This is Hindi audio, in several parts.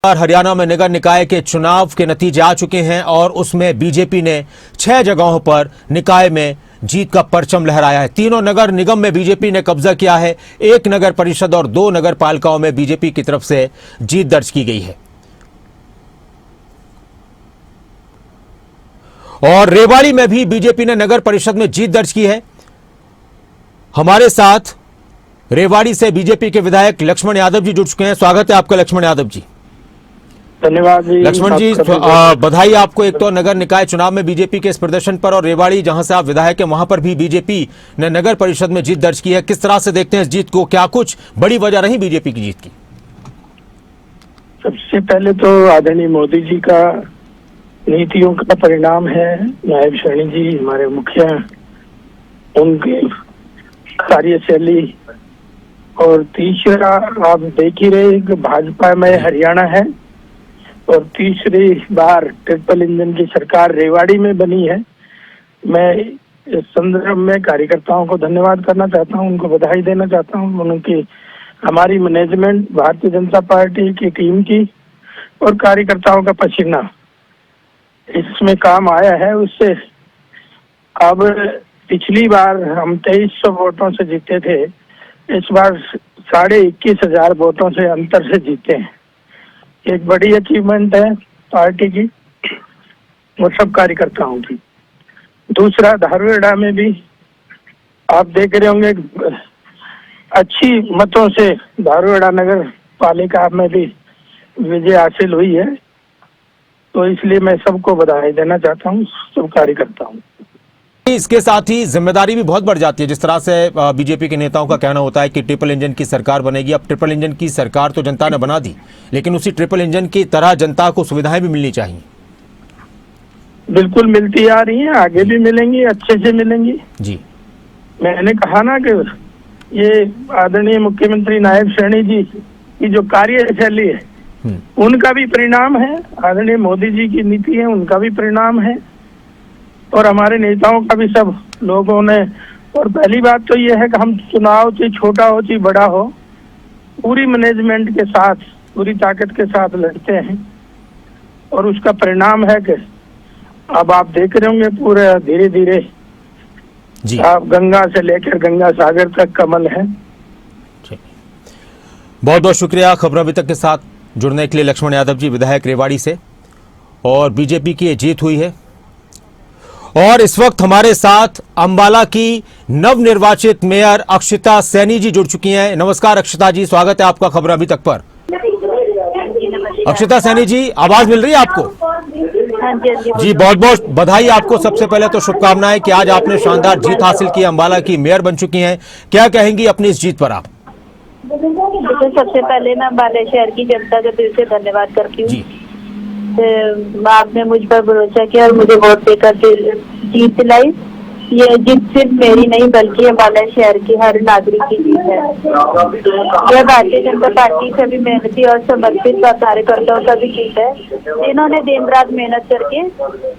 और हरियाणा में नगर निकाय के चुनाव के नतीजे आ चुके हैं और उसमें बीजेपी ने 6 जगहों पर निकाय में जीत का परचम लहराया है। तीनों नगर निगम में बीजेपी ने कब्जा किया है। 1 नगर परिषद और 2 नगर पालिकाओं में बीजेपी की तरफ से जीत दर्ज की गई है। और रेवाड़ी में भी बीजेपी ने नगर परिषद में जीत दर्ज की है। हमारे साथ रेवाड़ी से बीजेपी के विधायक लक्ष्मण यादव जी जुड़ चुके हैं। स्वागत है आपका लक्ष्मण यादव जी। धन्यवाद जी। लक्ष्मण जी, बधाई आपको एक तो नगर निकाय चुनाव में बीजेपी के इस प्रदर्शन पर, और रेवाड़ी जहां से आप विधायक हैं वहां पर भी बीजेपी ने नगर परिषद में जीत दर्ज की है। किस तरह से देखते हैं इस जीत को? क्या कुछ बड़ी वजह रही बीजेपी की जीत की? सबसे पहले तो आदरणीय मोदी जी का नीतियों का परिणाम है। नायब सैनी जी हमारे मुखिया, उनकी कार्यशैली, और तीसरा आप देख ही रहे कि भाजपा में हरियाणा है और तीसरी बार ट्रिपल इंजन की सरकार रेवाड़ी में बनी है। मैं इस संदर्भ में कार्यकर्ताओं को धन्यवाद करना चाहता हूं, उनको बधाई देना चाहता हूं। उनकी, हमारी मैनेजमेंट, भारतीय जनता पार्टी की टीम की और कार्यकर्ताओं का पसीना इसमें काम आया है। उससे अब पिछली बार हम 2300 वोटों से जीते थे, इस बार 21,500 वोटों से अंतर से जीते हैं। एक बड़ी अचीवमेंट है पार्टी की और सब कार्यकर्ताओं की। दूसरा, धारवेड़ा में भी आप देख रहे होंगे अच्छी मतों से धारवेड़ा नगर पालिका में भी विजय हासिल हुई है। तो इसलिए मैं सबको बधाई देना चाहता हूँ, सब कार्यकर्ताओं। इसके साथ ही जिम्मेदारी भी बहुत बढ़ जाती है। जिस तरह से बीजेपी के नेताओं का कहना होता है कि ट्रिपल इंजन की सरकार बनेगी। अब ट्रिपल इंजन की सरकार तो जनता ने बना दी, लेकिन उसी ट्रिपल इंजन की तरह जनता को सुविधाएं भी मिलनी चाहिए। बिल्कुल मिलती आ रही हैं, आगे भी मिलेंगी, अच्छे से मिलेंगी जी। मैंने कहा ना कि ये आदरणीय मुख्यमंत्री नायब सैनी जी की जो कार्यशैली है उनका भी परिणाम है, आदरणीय मोदी जी की नीति है उनका भी परिणाम है, और हमारे नेताओं का भी, सब लोगों ने। और पहली बात तो ये है कि हम चुनाव चाहे छोटा हो चाहे बड़ा हो, पूरी मैनेजमेंट के साथ, पूरी ताकत के साथ लड़ते हैं, और उसका परिणाम है कि अब आप देख रहे होंगे पूरे धीरे धीरे आप गंगा से लेकर गंगा सागर तक कमल है। बहुत बहुत शुक्रिया खबरों अभी तक के साथ जुड़ने के लिए लक्ष्मण यादव जी, विधायक रेवाड़ी से। और बीजेपी की ये जीत हुई है। और इस वक्त हमारे साथ अंबाला की नवनिर्वाचित मेयर अक्षिता सैनी जी जुड़ चुकी हैं। नमस्कार अक्षिता जी, स्वागत है आपका खबर अभी तक पर। अक्षिता सैनी जी, आवाज मिल रही है आपको? जी, बहुत बहुत बधाई आपको। सबसे पहले तो शुभकामनाएं कि आज आपने शानदार जीत हासिल की, अंबाला की मेयर बन चुकी हैं। क्या कहेंगी अपनी इस जीत पर आप? देखो, सबसे पहले मैं अंबाला शहर की जनता का दिल से धन्यवाद करती हूँ। आपने मुझ पर भरोसा किया और मुझे वोट देकर जीत दिलाई। ये जीत सिर्फ मेरी नहीं बल्कि अंबाला शहर की हर नागरिक की जीत है। यह भारतीय जनता पार्टी सभी मेहनती और समर्पित कार्यकर्ताओं का भी जीत है, जिन्होंने दिन रात मेहनत करके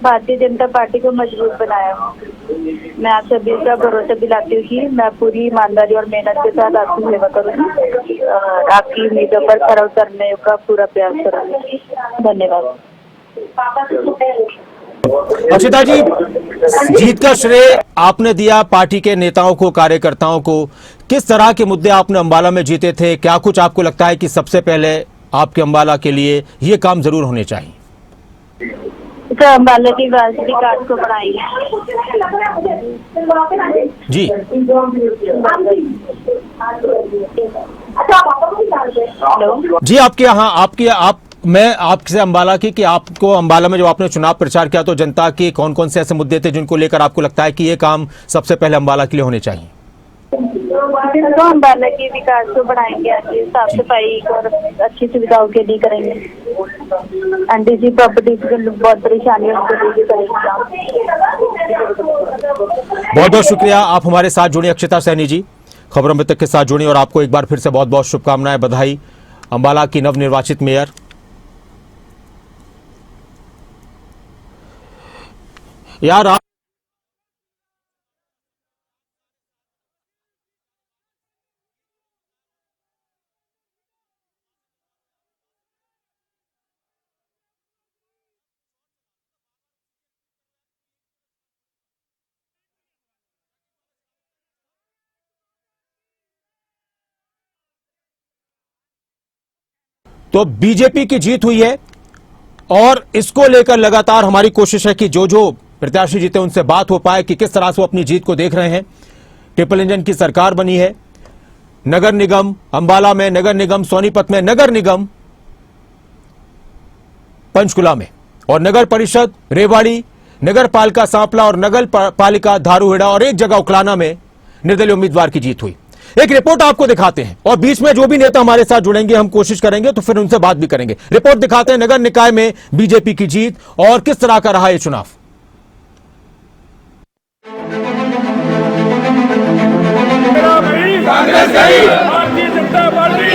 भारतीय जनता पार्टी को मजबूत बनाया। मैं आप सभी का भरोसा दिलाती हूँ कि मैं पूरी ईमानदारी और मेहनत के साथ आपकी सेवा करूँगी और आपकी उम्मीदों पर खरा उतरने का पूरा प्रयास करूँगी। धन्यवाद। अक्षिता जी, जीत का श्रेय आपने दिया पार्टी के नेताओं को, कार्यकर्ताओं को। किस तरह के मुद्दे आपने अंबाला में जीते थे? क्या कुछ आपको लगता है कि सबसे पहले आपके अंबाला के लिए ये काम जरूर होने चाहिए? तो अंबाला की विकास को बढ़ाएंगे। जी जी, आपके यहाँ मैं आपसे अंबाला की आपको अंबाला में जब आपने चुनाव प्रचार किया तो जनता के कौन कौन से ऐसे मुद्दे थे जिनको लेकर आपको लगता है कि ये काम सबसे पहले अंबाला के लिए होने चाहिए? तो अंबाला के विकास को बढ़ाएंगे, साफ सफाई और अच्छी सुविधाओं के लिए करेंगे। एनडीसी प्रॉपर्टी की बहुत परेशानी है, उनको भी करेंगे। बहुत बहुत शुक्रिया, आप हमारे साथ जुड़ी अक्षिता सैनी जी, खबरों में तक के साथ जुड़ी। और आपको एक बार फिर से बहुत बहुत शुभकामनाएं, बधाई अंबाला की नवनिर्वाचित मेयर। यार तो बीजेपी की जीत हुई है और इसको लेकर लगातार हमारी कोशिश है कि जो जो प्रत्याशी जीते उनसे बात हो पाए कि किस तरह से वो अपनी जीत को देख रहे हैं। ट्रिपल इंजन की सरकार बनी है, नगर निगम अंबाला में, नगर निगम सोनीपत में, नगर निगम पंचकुला में और नगर परिषद रेवाड़ी, नगर पालिका सांपला और नगर पालिका धारूहेड़ा और एक जगह उकलाना में निर्दलीय उम्मीदवार की जीत हुई। एक रिपोर्ट आपको दिखाते हैं और बीच में जो भी नेता हमारे साथ जुड़ेंगे हम कोशिश करेंगे तो फिर उनसे बात भी करेंगे। रिपोर्ट दिखाते हैं नगर निकाय में बीजेपी की जीत और किस तरह का रहा यह चुनाव। कांग्रेस गई, भारतीय जनता पार्टी।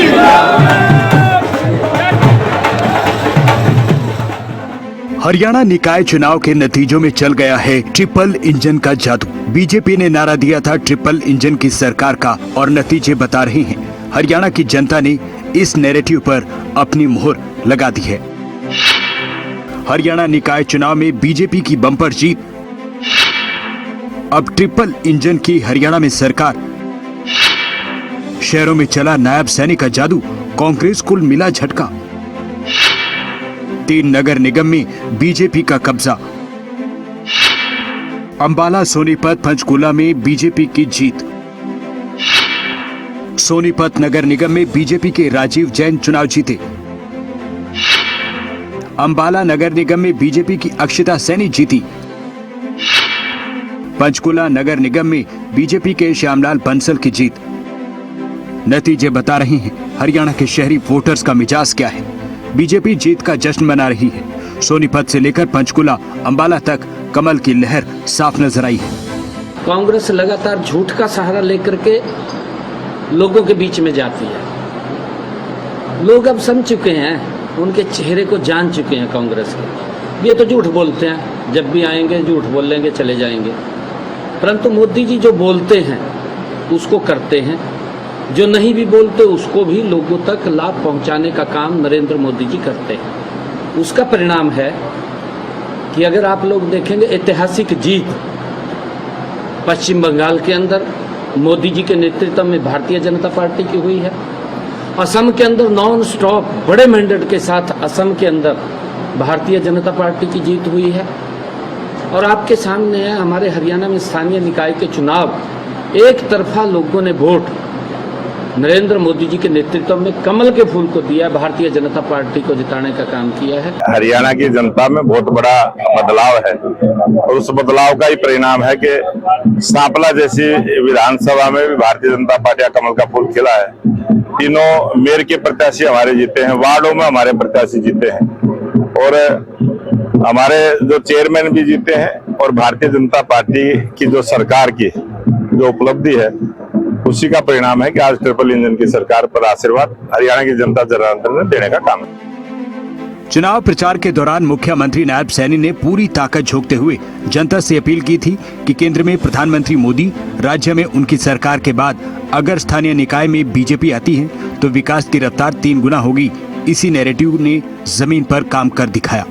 हरियाणा निकाय चुनाव के नतीजों में चल गया है ट्रिपल इंजन का जादू। बीजेपी ने नारा दिया था ट्रिपल इंजन की सरकार का और नतीजे बता रहे हैं। हरियाणा की जनता ने इस नैरेटिव पर अपनी मोहर लगा दी है। हरियाणा निकाय चुनाव में बीजेपी की बम्पर जीत। अब ट्रिपल इंजन की हरियाणा में सरकार। शहरों में चला नायब सैनिक का जादू, कांग्रेस को मिला झटका। 3 नगर निगम में बीजेपी का कब्जा। अंबाला, सोनीपत, पंचकुला में बीजेपी की जीत। सोनीपत नगर निगम में बीजेपी के राजीव जैन चुनाव जीते। अंबाला नगर निगम में बीजेपी की अक्षिता सैनी जीती। पंचकुला नगर निगम में बीजेपी के श्यामलाल बंसल की जीत। नतीजे बता रहे हैं हरियाणा के शहरी वोटर्स का मिजाज क्या है। बीजेपी जीत का जश्न मना रही है। सोनीपत से लेकर पंचकुला, अंबाला तक कमल की लहर साफ नजर आई है। कांग्रेस लगातार झूठ का सहारा लेकर के लोगों के बीच में जाती है। लोग अब समझ चुके हैं, उनके चेहरे को जान चुके हैं कांग्रेस के। ये तो झूठ बोलते हैं, जब भी आएंगे झूठ बोल लेंगे, चले जाएंगे। परंतु मोदी जी जो बोलते हैं उसको करते हैं, जो नहीं भी बोलते उसको भी लोगों तक लाभ पहुंचाने का काम नरेंद्र मोदी जी करते हैं। उसका परिणाम है कि अगर आप लोग देखेंगे ऐतिहासिक जीत पश्चिम बंगाल के अंदर मोदी जी के नेतृत्व में भारतीय जनता पार्टी की हुई है। असम के अंदर नॉन स्टॉप बड़े मैंडेट के साथ असम के अंदर भारतीय जनता पार्टी की जीत हुई है। और आपके सामने है हमारे हरियाणा में स्थानीय निकाय के चुनाव, एक तरफा लोगों ने वोट नरेंद्र मोदी जी के नेतृत्व में कमल के फूल को दिया, भारतीय जनता पार्टी को जिताने का काम किया है। हरियाणा की जनता में बहुत बड़ा बदलाव है और उस बदलाव का ही परिणाम है कि सांपला जैसी विधानसभा में भी भारतीय जनता पार्टी का कमल का फूल खिला है। तीनों मेयर के प्रत्याशी हमारे जीते हैं, वार्डों में हमारे प्रत्याशी जीते हैं और हमारे जो चेयरमैन भी जीते हैं। और भारतीय जनता पार्टी की जो सरकार की जो उपलब्धि है उसी का परिणाम है कि आज ट्रिपल इंजन की सरकार पर आशीर्वाद हरियाणा की जनता जनार्दन ने देने का काम है। चुनाव प्रचार के दौरान मुख्यमंत्री नायब सैनी ने पूरी ताकत झोंकते हुए जनता से अपील की थी कि केंद्र में प्रधानमंत्री मोदी, राज्य में उनकी सरकार के बाद अगर स्थानीय निकाय में बीजेपी आती है तो विकास की रफ्तार 3 गुना होगी। इसी नैरेटिव ने जमीन पर काम कर दिखाया।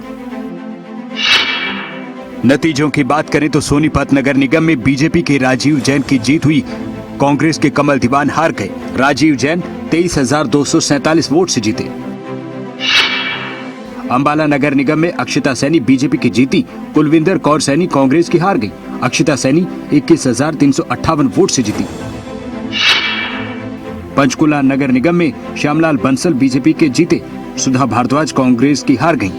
नतीजों की बात करें तो सोनीपत नगर निगम में बीजेपी के राजीव जैन की जीत हुई। कांग्रेस के कमल दीवान हार गए। राजीव जैन 23,247 वोट से जीते। अंबाला नगर निगम में अक्षिता सैनी बीजेपी की जीती। कुलविंदर कौर सैनी कांग्रेस की हार गई। अक्षिता सैनी 21,358 वोट से जीती। पंचकुला नगर निगम में श्यामलाल बंसल बीजेपी के जीते। सुधा भारद्वाज कांग्रेस की हार गई।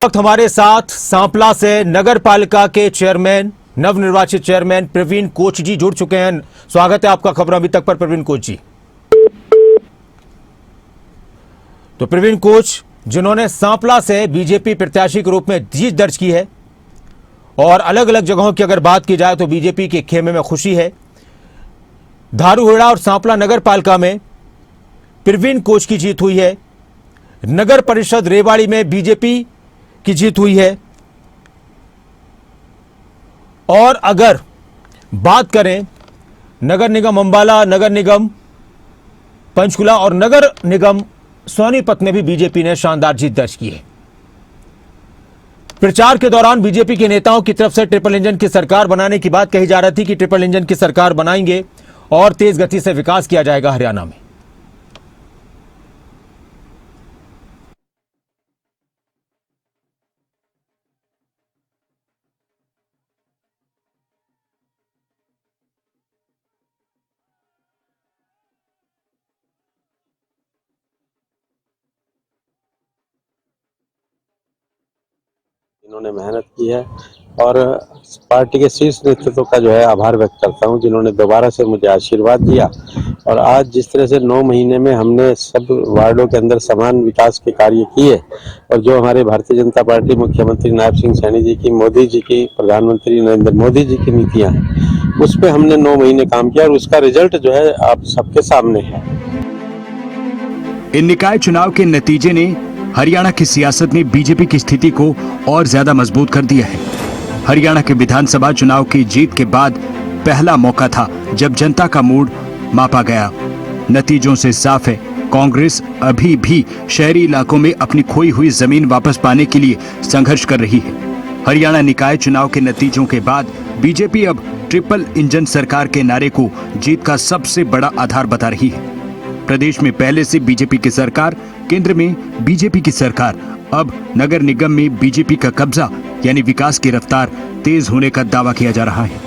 वक्त हमारे साथ सांपला से नगर पालिका के चेयरमैन, नवनिर्वाचित चेयरमैन प्रवीण कोच जी जुड़ चुके हैं। स्वागत है आपका खबरों अभी तक पर प्रवीण कोच जी। तो प्रवीण कोच, जिन्होंने सांपला से बीजेपी प्रत्याशी के रूप में जीत दर्ज की है और अलग अलग जगहों की अगर बात की जाए तो बीजेपी के खेमे में खुशी है। धारूहेड़ा और सांपला नगर पालिका में प्रवीण कोच की जीत हुई है। नगर परिषद रेवाड़ी में बीजेपी की जीत हुई है। और अगर बात करें नगर निगम अंबाला, नगर निगम पंचकुला और नगर निगम सोनीपत में भी बीजेपी ने शानदार जीत दर्ज की है। प्रचार के दौरान बीजेपी के नेताओं की तरफ से ट्रिपल इंजन की सरकार बनाने की बात कही जा रही थी कि ट्रिपल इंजन की सरकार बनाएंगे और तेज गति से विकास किया जाएगा हरियाणा में। इन्होंने मेहनत की है और पार्टी के शीर्ष नेतृत्व का जो है आभार व्यक्त करता हूं, जिन्होंने दोबारा से मुझे आशीर्वाद दिया। और आज जिस तरह से 9 महीने में हमने सब वार्डों के अंदर समान विकास के कार्य किए और जो हमारे भारतीय जनता पार्टी मुख्यमंत्री नायब सिंह सैनी जी की, मोदी जी की, प्रधानमंत्री नरेंद्र मोदी जी की नीतियां हैं, उस पर हमने 9 महीने काम किया और उसका रिजल्ट जो है आप सबके सामने है। इन निकाय चुनाव के नतीजे ने हरियाणा की सियासत में बीजेपी की स्थिति को और ज्यादा मजबूत कर दिया है। हरियाणा के विधानसभा चुनाव की जीत के बाद पहला मौका था जब जनता का मूड मापा गया। नतीजों से साफ है, कांग्रेस अभी भी शहरी इलाकों में अपनी खोई हुई जमीन वापस पाने के लिए संघर्ष कर रही है। हरियाणा निकाय चुनाव के नतीजों के बाद बीजेपी अब ट्रिपल इंजन सरकार के नारे को जीत का सबसे बड़ा आधार बता रही है। प्रदेश में पहले से बीजेपी की सरकार, केंद्र में बीजेपी की सरकार, अब नगर निगम में बीजेपी का कब्जा यानी विकास की रफ्तार तेज होने का दावा किया जा रहा है।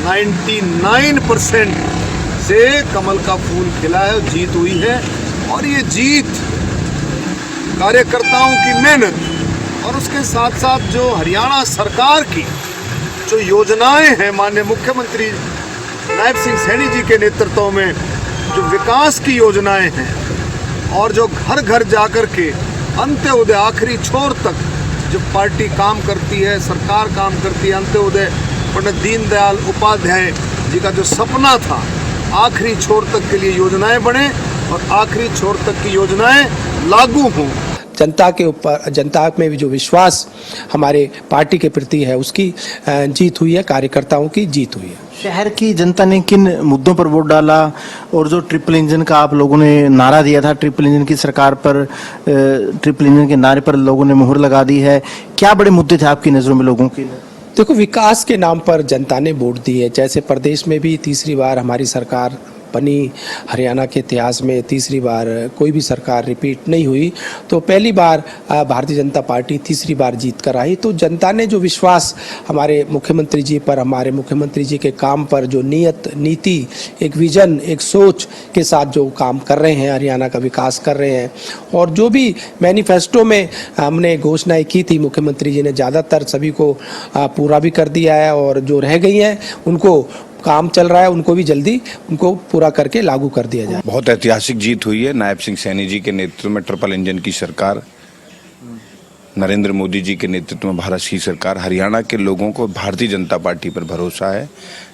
99% से कमल का फूल खिला है, जीत हुई है और ये जीत कार्यकर्ताओं की मेहनत और उसके साथ साथ जो हरियाणा सरकार की जो योजनाएं हैं, माननीय मुख्यमंत्री नायब सिंह सैनी जी के नेतृत्व में जो विकास की योजनाएं हैं और जो घर घर जाकर के अंत्योदय आखिरी छोर तक जो पार्टी काम करती है, सरकार काम करती है, अंत्योदय पंडित दीनदयाल उपाध्याय जी का जो सपना था आखिरी छोर तक के लिए योजनाएं बने और आखिरी छोर तक की योजनाएं लागू हों। जनता के ऊपर, जनता में भी जो विश्वास हमारे पार्टी के प्रति है उसकी जीत हुई है, कार्यकर्ताओं की जीत हुई है। शहर की जनता ने किन मुद्दों पर वोट डाला और जो ट्रिपल इंजन का आप लोगों ने नारा दिया था, ट्रिपल इंजन की सरकार पर, ट्रिपल इंजन के नारे पर लोगों ने मुहर लगा दी है, क्या बड़े मुद्दे थे आपकी नज़रों में लोगों के? देखो, विकास के नाम पर जनता ने वोट दी है। जैसे प्रदेश में भी तीसरी बार हमारी सरकार बनी, हरियाणा के इतिहास में तीसरी बार कोई भी सरकार रिपीट नहीं हुई, तो पहली बार भारतीय जनता पार्टी तीसरी बार जीत कर आई। तो जनता ने जो विश्वास हमारे मुख्यमंत्री जी पर, हमारे मुख्यमंत्री जी के काम पर, जो नियत, नीति, एक विजन, एक सोच के साथ जो काम कर रहे हैं, हरियाणा का विकास कर रहे हैं और जो भी मैनिफेस्टो में हमने घोषणाएं की थी, मुख्यमंत्री जी ने ज़्यादातर सभी को पूरा भी कर दिया है और जो रह गई हैं उनको काम चल रहा है, उनको भी जल्दी उनको पूरा करके लागू कर दिया जाए। बहुत ऐतिहासिक जीत हुई है। नायब सिंह सैनी जी के नेतृत्व में ट्रिपल इंजन की सरकार, नरेंद्र मोदी जी के नेतृत्व में भारत की सरकार, हरियाणा के लोगों को भारतीय जनता पार्टी पर भरोसा है।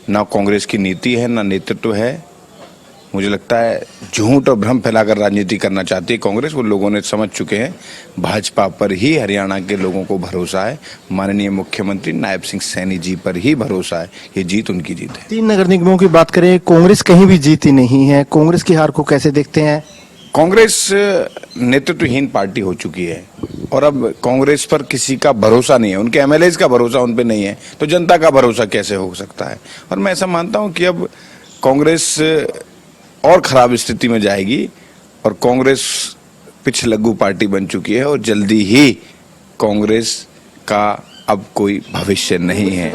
ना कांग्रेस की नीति है, ना नेतृत्व है। मुझे लगता है झूठ और भ्रम फैलाकर राजनीति करना चाहती है कांग्रेस, वो लोगों ने समझ चुके हैं। भाजपा पर ही हरियाणा के लोगों को भरोसा है, माननीय मुख्यमंत्री नायब सिंह सैनी जी पर ही भरोसा है। ये जीत उनकी जीत है। 3 नगर निगमों की बात करें, कांग्रेस कहीं भी जीती नहीं है, कांग्रेस की हार को कैसे देखते हैं? कांग्रेस नेतृत्वहीन पार्टी हो चुकी है और अब कांग्रेस पर किसी का भरोसा नहीं है, उनके एमएलएज का भरोसा उन पर नहीं है, तो जनता का भरोसा कैसे हो सकता है? और मैं ऐसा मानता हूं कि अब कांग्रेस और खराब स्थिति में जाएगी और कांग्रेस पिछलग्गू पार्टी बन चुकी है और जल्दी ही कांग्रेस का अब कोई भविष्य नहीं है।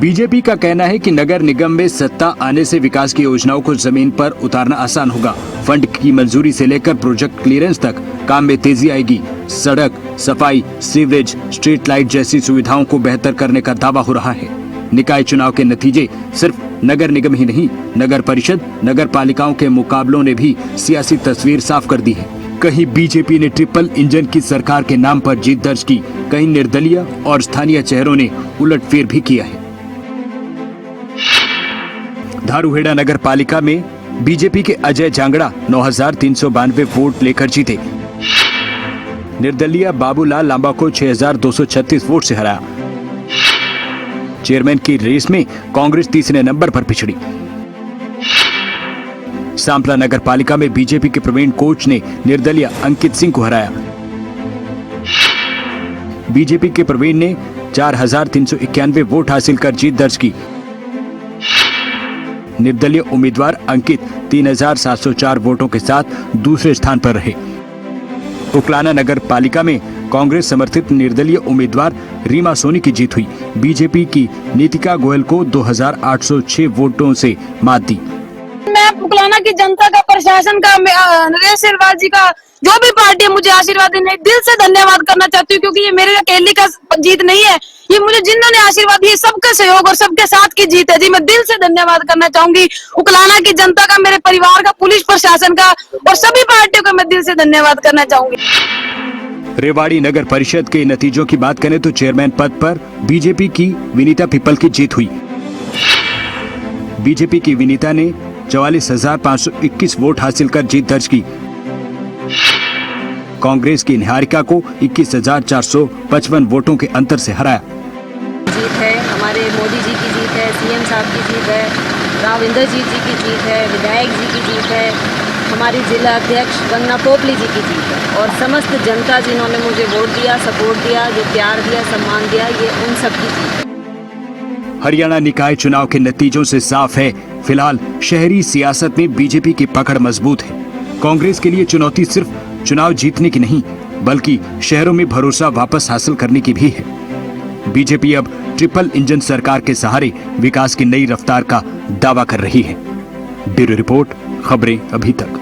बीजेपी का कहना है कि नगर निगम में सत्ता आने से विकास की योजनाओं को जमीन पर उतारना आसान होगा। फंड की मंजूरी से लेकर प्रोजेक्ट क्लियरेंस तक काम में तेजी आएगी। सड़क, सफाई, सीवरेज, स्ट्रीट लाइट जैसी सुविधाओं को बेहतर करने का दावा हो रहा है। निकाय चुनाव के नतीजे सिर्फ नगर निगम ही नहीं, नगर परिषद, नगर पालिकाओं के मुकाबलों ने भी सियासी तस्वीर साफ कर दी है। कहीं बीजेपी ने ट्रिपल इंजन की सरकार के नाम पर जीत दर्ज की, कहीं निर्दलीय और स्थानीय चेहरों ने उलटफेर भी किया है। धारूहेड़ा नगर पालिका में बीजेपी के अजय जांगड़ा 9,392 वोट लेकर जीते। निर्दलीय बाबूलाल लांबा को 6,236 वोट से हराया। चेयरमैन की रेस में कांग्रेस तीसरे नंबर पर पिछड़ी। सांपला नगर पालिका में बीजेपी के प्रवीण कोच ने निर्दलीय अंकित सिंह को हराया। बीजेपी के प्रवीण ने 4,391 वोट हासिल कर जीत दर्ज की। निर्दलीय उम्मीदवार अंकित 3,704 वोटों के साथ दूसरे स्थान पर रहे। उकलाना नगर पालिका में कांग्रेस समर्थित निर्दलीय उम्मीदवार रीमा सोनी की जीत हुई। बीजेपी की नीतिका गोयल को 2,806 वोटों से मात दी। मैं उकलाना की जनता का, प्रशासन का, नरेश सिरवाल जी का, जो भी पार्टी मुझे आशीर्वाद देने, दिल से धन्यवाद करना चाहती हूँ, क्योंकि ये मेरे अकेले का जीत नहीं है, ये मुझे जिन्होंने आशीर्वाद दिए सबके सहयोग और सबके साथ की जीत है जी। मैं दिल से धन्यवाद करना चाहूंगी उकलाना की जनता का, मेरे परिवार का, पुलिस प्रशासन का और सभी पार्टियों का मैं दिल से धन्यवाद करना चाहूंगी। रेवाड़ी नगर परिषद के नतीजों की बात करें तो चेयरमैन पद पर बीजेपी की विनीता पिपल की जीत हुई। बीजेपी की विनीता ने 44,521 वोट हासिल कर जीत दर्ज की। कांग्रेस की निहारिका को 21,455 वोटों के अंतर से हराया। जीत है, हमारे मोदी जी की जीत है, सीएम साहब की जीत है, राव इंद्रजीत जी की जीत है, विधायक जी की जीत है, हमारी जिला अध्यक्ष गंगना पोपली जी की जीत है और समस्त जनता जिन्होंने मुझे वोट दिया, सपोर्ट दिया, जो प्यार दिया, सम्मान दिया, ये उन सब की जीत है। हरियाणा निकाय चुनाव के नतीजों से साफ है, फिलहाल शहरी सियासत में बीजेपी की पकड़ मजबूत है। कांग्रेस के लिए चुनौती सिर्फ चुनाव जीतने की नहीं, बल्कि शहरों में भरोसा वापस हासिल करने की भी है। बीजेपी अब ट्रिपल इंजन सरकार के सहारे विकास की नई रफ्तार का दावा कर रही है। ब्यूरो रिपोर्ट, खबरें अभी तक।